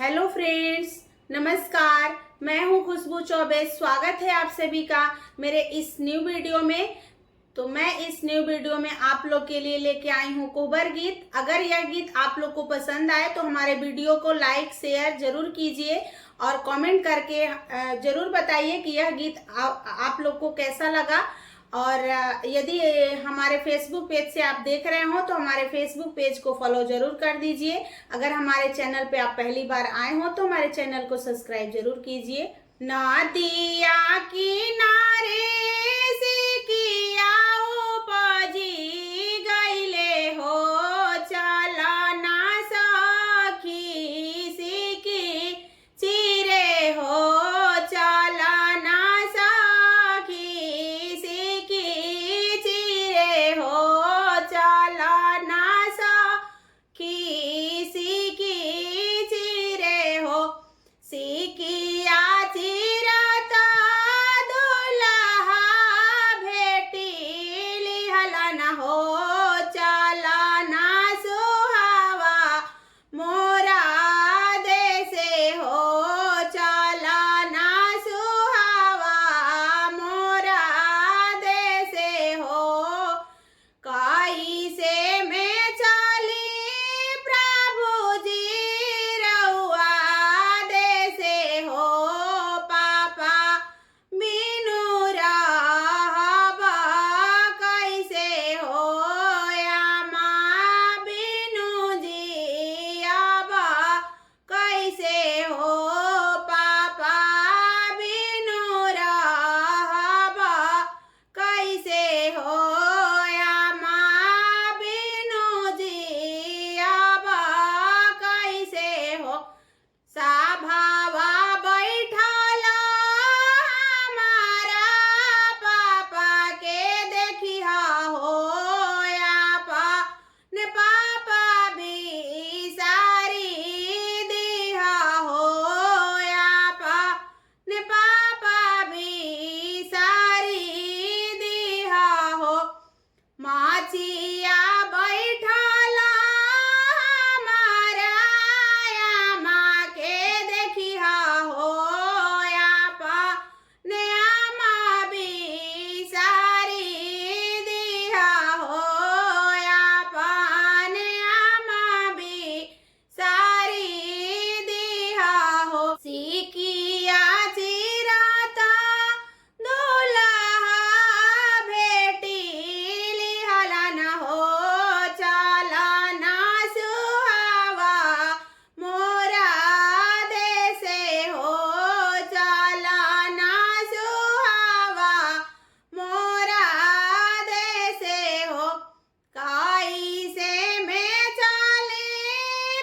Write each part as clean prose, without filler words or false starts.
Hello friends, नमस्कार। मैं हूं खुशबू चौबे। स्वागत है आप सभी का मेरे इस न्यू वीडियो में। तो मैं इस न्यू वीडियो में आप लोग के लिए लेके आई हूं कुंवर गीत। अगर यह गीत आप लोग को पसंद आए तो हमारे वीडियो को लाइक शेयर जरूर कीजिए और कमेंट करके जरूर बताइए कि यह गीत आप लोग को कैसा लगा। और यदि हमारे फेसबुक पेज से आप देख रहे हो तो हमारे फेसबुक पेज को फॉलो जरूर कर दीजिए। अगर हमारे चैनल पे आप पहली बार आए हो तो हमारे चैनल को सब्सक्राइब जरूर कीजिए। नदिया किनारे से किया उपजी गईले हो, चला ना सखी सिकी चिरे हो, चला ना सखी सिकी चिरे हो, चला ना सखी सिकी चिरे हो। सिकिया चिरता दुल्हा भेटी लिहलन हो, चला ना सुहावा मोरा देसे हो, चला ना सुहावा मोरा देसे हो। कैसे में चली प्रभु जी रउआ देसे हो, पापा बिनु रहब कैसे हो, आमा बिनु जियब कैसे हो, पापा बिनु रहब कैसे हो, आमा बिनु जियब कैसे हो। सभावा बैठल हमारा पापा के देखिया हो, आपन पापा बिसारी दिया हो, आपन पापा बिसारी दिया हो। माचिया बैठल हमारा आमा के देखिया हो, आपन आमा बिसारी दिया हो, आपन आमा बिसारी दिया हो। सिकिया चिरता दुल्हा भेटी लिहलन हो, चला ना सुहावा मोरा देसे हो, चला ना सुहावा मोरा देसे हो। कैसे में चली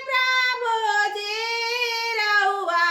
प्रभु जी रउआ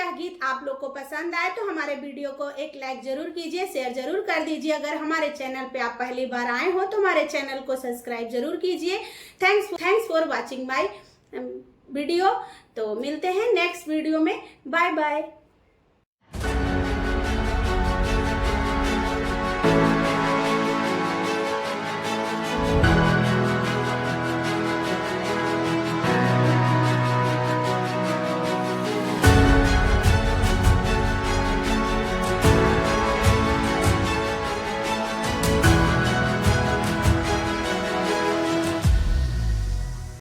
यह गीत आप लोग को पसंद आए तो हमारे वीडियो को एक लाइक जरूर कीजिए, शेयर जरूर कर दीजिए। अगर हमारे चैनल पे आप पहली बार आए हो तो हमारे चैनल को सब्सक्राइब जरूर कीजिए। Thanks for watching my video. तो मिलते हैं नेक्स्ट वीडियो में। Bye by.